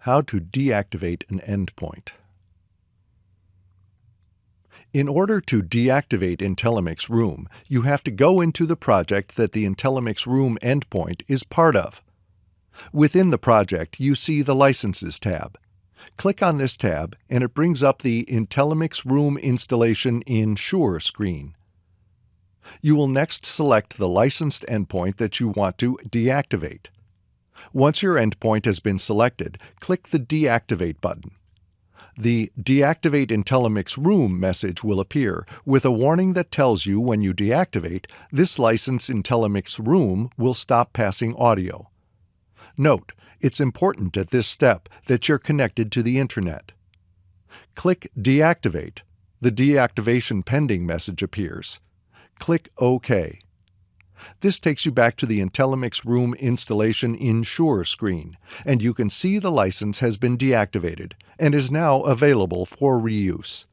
How to deactivate an endpoint. In order to deactivate IntelliMix Room, you have to go into the project that the IntelliMix Room endpoint is part of. Within the project, you see the Licenses tab. Click on this tab, and it brings up the IntelliMix Room installation in Shure screen. You will next select the licensed endpoint that you want to deactivate. Once your endpoint has been selected, click the Deactivate button. The Deactivate IntelliMix Room message will appear with a warning that tells you when you deactivate, this license IntelliMix Room will stop passing audio. Note, it's important at this step that you're connected to the Internet. Click Deactivate. The Deactivation Pending message appears. Click OK. This takes you back to the IntelliMix Room installation in Shure screen, and you can see the license has been deactivated and is now available for reuse.